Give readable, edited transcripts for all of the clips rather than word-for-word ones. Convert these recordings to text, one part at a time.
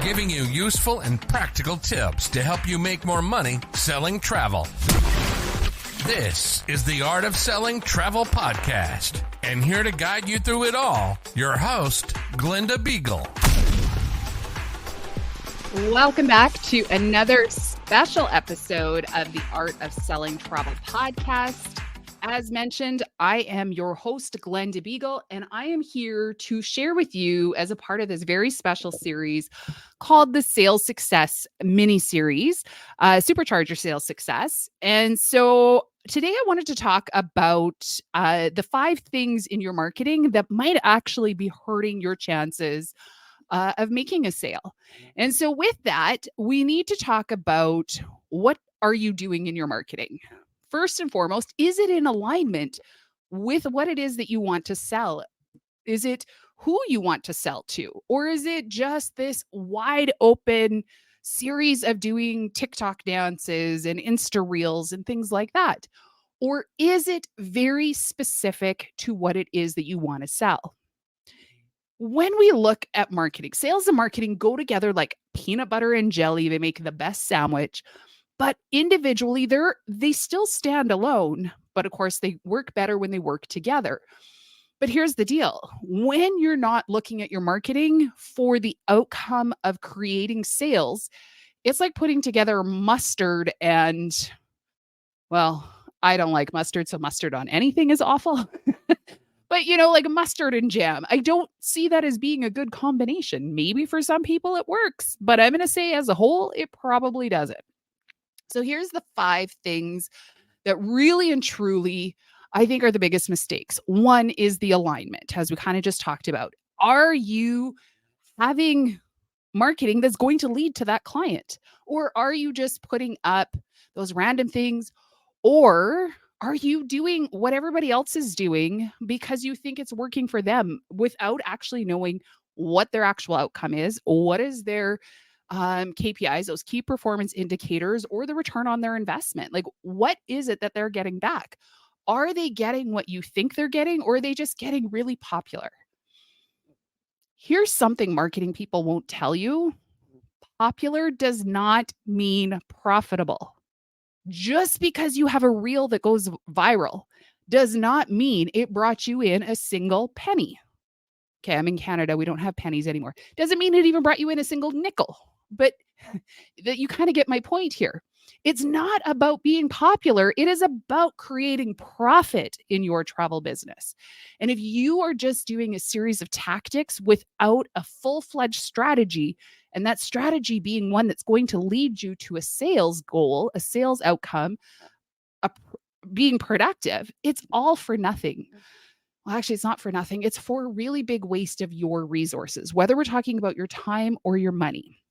giving you useful and practical tips to help you make more money selling travel. This is the Art of Selling Travel Podcast, and here to guide you through it all, your host, Glenda Beagle. Welcome back to another special episode of the Art of Selling Travel Podcast. As mentioned, I am your host, Glenda Beagle, and I am here to share with you as a part of this very special series called the Sales Success Mini-Series, Supercharge Your Sales Success. And so today I wanted to talk about the 5 things in your marketing that might actually be hurting your chances of making a sale. And so with that, we need to talk about what are you doing in your marketing? First and foremost, is it in alignment with what it is that you want to sell? Is it who you want to sell to? Or is it just this wide open series of doing TikTok dances and Insta Reels and things like that? Or is it very specific to what it is that you want to sell? When we look at marketing, sales and marketing go together like peanut butter and jelly. They make the best sandwich, but individually, they still stand alone. But of course, they work better when they work together. But here's the deal. When you're not looking at your marketing for the outcome of creating sales, it's like putting together mustard and, well, I don't like mustard, so mustard on anything is awful. But, like mustard and jam, I don't see that as being a good combination. Maybe for some people it works, but I'm going to say as a whole, it probably doesn't. So here's the 5 things that really and truly I think are the biggest mistakes. One is the alignment, as we kind of just talked about. Are you having marketing that's going to lead to that client? Or are you just putting up those random things? Or are you doing what everybody else is doing because you think it's working for them without actually knowing what their actual outcome is? What is their KPIs, those key performance indicators, or the return on their investment? Like, what is it that they're getting back? Are they getting what you think they're getting, or are they just getting really popular? Here's something marketing people won't tell you. Popular does not mean profitable. Just because you have a reel that goes viral does not mean it brought you in a single penny. Okay, I'm in Canada. We don't have pennies anymore. Doesn't mean it even brought you in a single nickel. But that you kind of get my point here. It's not about being popular. It is about creating profit in your travel business. And if you are just doing a series of tactics without a full-fledged strategy, and that strategy being one that's going to lead you to a sales goal, a sales outcome, being productive, it's all for nothing. Well, actually, it's not for nothing. It's for a really big waste of your resources, whether we're talking about your time or your money.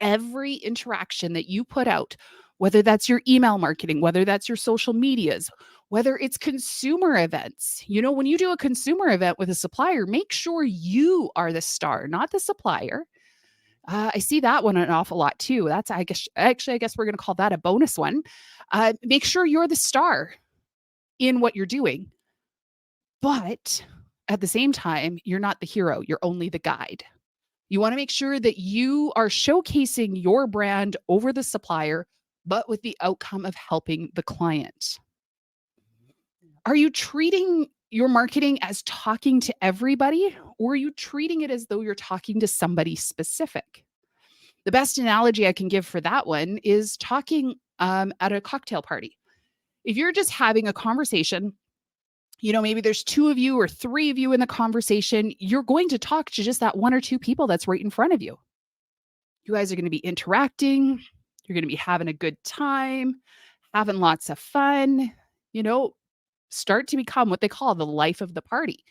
Every interaction that you put out, whether that's your email marketing, whether that's your social medias, whether it's consumer events, when you do a consumer event with a supplier, make sure you are the star, not the supplier. I see that one an awful lot too. That's, I guess we're going to call that a bonus one. Make sure you're the star in what you're doing. But at the same time, you're not the hero. You're only the guide. You want to make sure that you are showcasing your brand over the supplier, but with the outcome of helping the client. Are you treating your marketing as talking to everybody, or are you treating it as though you're talking to somebody specific? The best analogy I can give for that one is talking at a cocktail party. If you're just having a conversation, maybe there's 2 of you or 3 of you in the conversation, you're going to talk to just that 1 or 2 people that's right in front of you. You guys are going to be interacting. You're going to be having a good time, having lots of fun, start to become what they call the life of the party.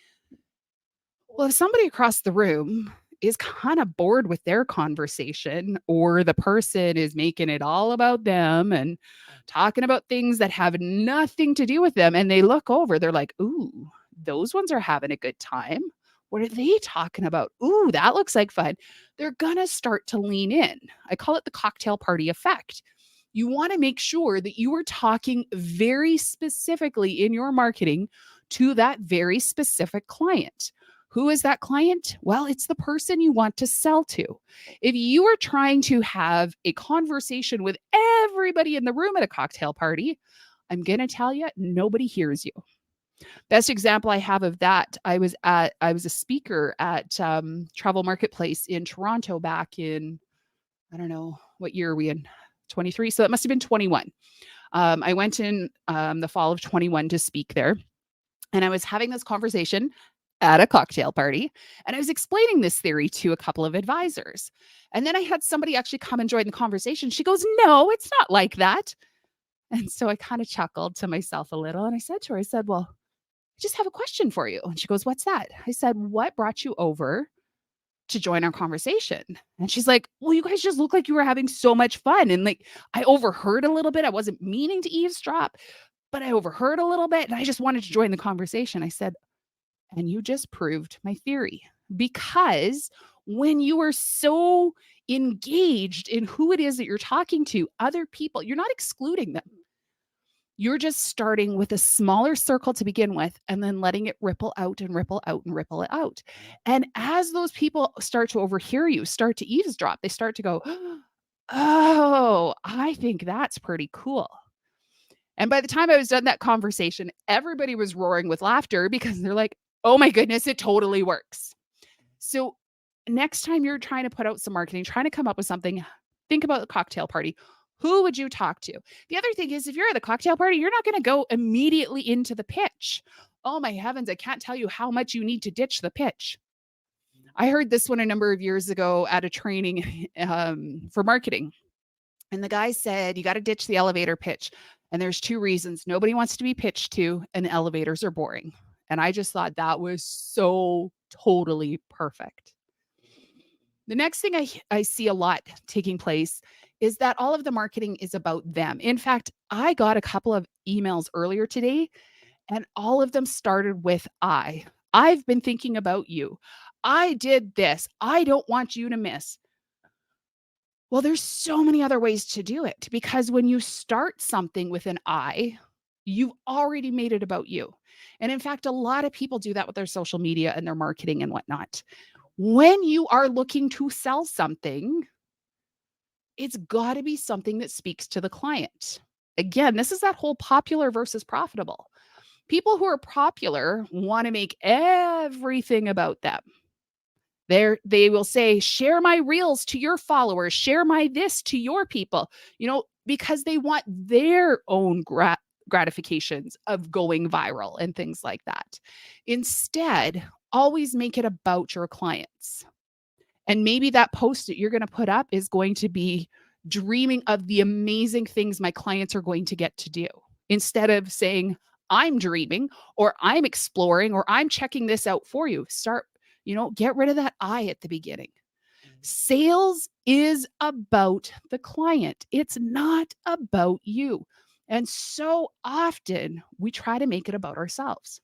Well, if somebody across the room is kind of bored with their conversation, or the person is making it all about them and talking about things that have nothing to do with them, and they look over, they're like, ooh, those ones are having a good time. What are they talking about? Ooh, that looks like fun. They're going to start to lean in. I call it the cocktail party effect. You want to make sure that you are talking very specifically in your marketing to that very specific client Who is that client? Well, it's the person you want to sell to. If you are trying to have a conversation with everybody in the room at a cocktail party, I'm going to tell you, nobody hears you. Best example I have of that, I was a speaker at Travel Marketplace in Toronto back in, I don't know, what year are we in? 23. So it must have been 21. I went in the fall of 21 to speak there. And I was having this conversation at a cocktail party. And I was explaining this theory to a couple of advisors. And then I had somebody actually come and join the conversation. She goes, "No, it's not like that." And so I kind of chuckled to myself a little. And I said to her, I said, "Well, I just have a question for you." And she goes, "What's that?" I said, "What brought you over to join our conversation?" And she's like, "Well, you guys just look like you were having so much fun." And like, I overheard a little bit. I wasn't meaning to eavesdrop, but I overheard a little bit and I just wanted to join the conversation. I said, "And you just proved my theory." Because when you are so engaged in who it is that you're talking to, other people, you're not excluding them. You're just starting with a smaller circle to begin with and then letting it ripple out and ripple out and ripple it out. And as those people start to overhear you, start to eavesdrop, they start to go, "Oh, I think that's pretty cool." And by the time I was done that conversation, everybody was roaring with laughter because they're like, "Oh my goodness, it totally works." So next time you're trying to put out some marketing, trying to come up with something, think about the cocktail party. Who would you talk to? The other thing is, if you're at the cocktail party, you're not going to go immediately into the pitch. Oh my heavens, I can't tell you how much you need to ditch the pitch. I heard this one a number of years ago at a training for marketing. And the guy said, you got to ditch the elevator pitch. And there's two reasons. Nobody wants to be pitched to, and elevators are boring. And I just thought that was so totally perfect. The next thing I see a lot taking place is that all of the marketing is about them. In fact, I got a couple of emails earlier today, and all of them started with I. I've been thinking about you. I did this. I don't want you to miss. Well, there's so many other ways to do it, because when you start something with an I, you've already made it about you. And in fact, a lot of people do that with their social media and their marketing and whatnot. When you are looking to sell something, it's got to be something that speaks to the client. Again, this is that whole popular versus profitable. People who are popular want to make everything about them. They will say, share my reels to your followers, share my this to your people, because they want their own gratifications of going viral and things like that. Instead, always make it about your clients. And maybe that post that you're going to put up is going to be dreaming of the amazing things my clients are going to get to do, instead of saying, I'm dreaming, or I'm exploring, or I'm checking this out for you. Get rid of that I at the beginning. Sales is about the client. It's not about you. And so often we try to make it about ourselves.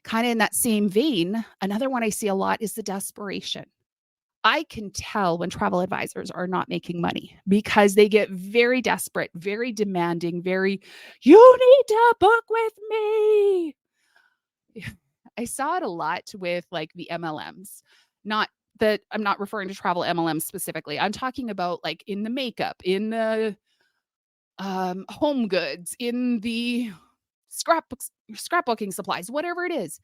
Kind of in that same vein, another one I see a lot is the desperation. I can tell when travel advisors are not making money because they get very desperate, very demanding, you need to book with me. I saw it a lot with like the MLMs. Not that I'm not referring to travel MLMs specifically. I'm talking about like in the makeup, in the home goods, in the scrapbooking supplies, whatever it is.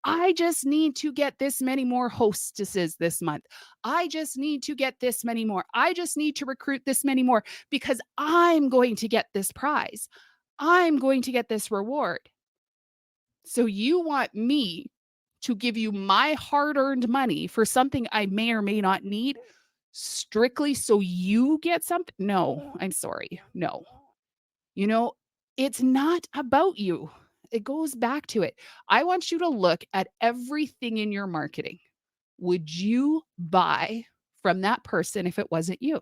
I just need to get this many more hostesses this month. I just need to get this many more. I just need to recruit this many more because I'm going to get this prize. I'm going to get this reward. So you want me to give you my hard-earned money for something I may or may not need strictly so you get something? No, I'm sorry. No. It's not about you. It goes back to it. I want you to look at everything in your marketing. Would you buy from that person if it wasn't you?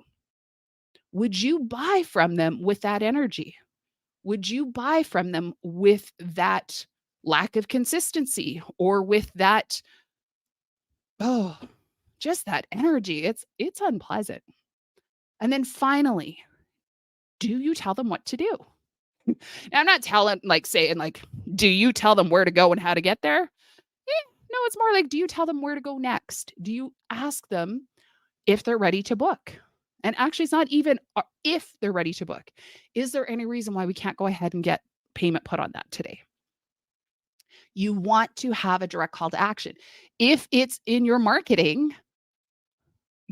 Would you buy from them with that energy? Would you buy from them with that lack of consistency or with that, just that energy? It's unpleasant. And then finally, do you tell them what to do? Now, I'm not saying do you tell them where to go and how to get there? No, it's more like, do you tell them where to go next? Do you ask them if they're ready to book? And actually, it's not even if they're ready to book. Is there any reason why we can't go ahead and get payment put on that today? You want to have a direct call to action. If it's in your marketing,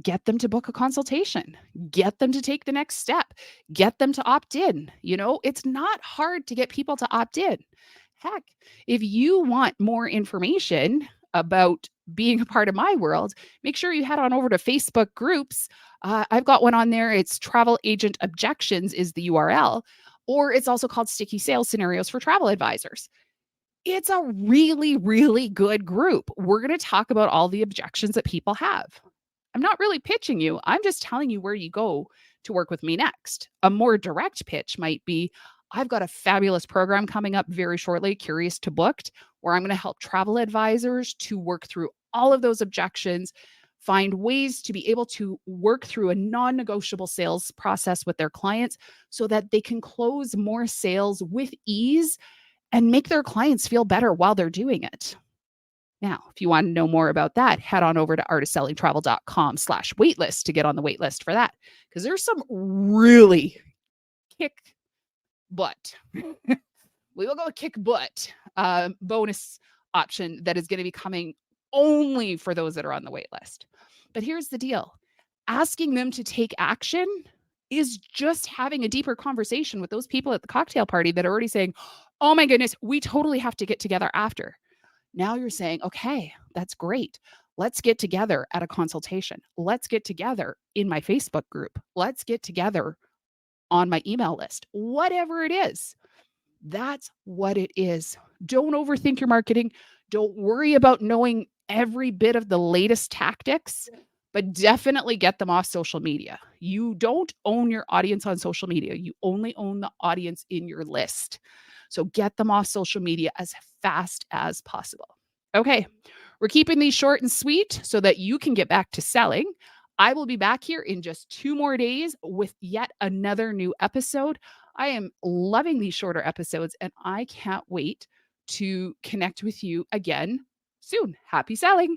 get them to book a consultation, get them to take the next step, get them to opt in. It's not hard to get people to opt in. Heck, if you want more information about being a part of my world, make sure you head on over to Facebook groups. I've got one on there. It's Travel Agent Objections is the URL, or it's also called Sticky Sales Scenarios for Travel Advisors. It's a really, really good group. We're going to talk about all the objections that people have. I'm not really pitching you. I'm just telling you where you go to work with me next. A more direct pitch might be, I've got a fabulous program coming up very shortly, Curious to Booked, where I'm going to help travel advisors to work through all of those objections, find ways to be able to work through a non-negotiable sales process with their clients so that they can close more sales with ease and make their clients feel better while they're doing it. Now, if you want to know more about that, head on over to artofsellingtravel.com/waitlist to get on the wait list for that, because there's some really kick butt. We will go kick butt bonus option that is going to be coming only for those that are on the wait list. But here's the deal. Asking them to take action is just having a deeper conversation with those people at the cocktail party that are already saying, oh my goodness, we totally have to get together after. Now you're saying, okay, that's great. Let's get together at a consultation. Let's get together in my Facebook group. Let's get together on my email list. Whatever it is, that's what it is. Don't overthink your marketing. Don't worry about knowing every bit of the latest tactics, but definitely get them off social media. You don't own your audience on social media. You only own the audience in your list. So get them off social media as fast as possible. Okay, we're keeping these short and sweet so that you can get back to selling. I will be back here in just 2 more days with yet another new episode. I am loving these shorter episodes, and I can't wait to connect with you again soon. Happy selling.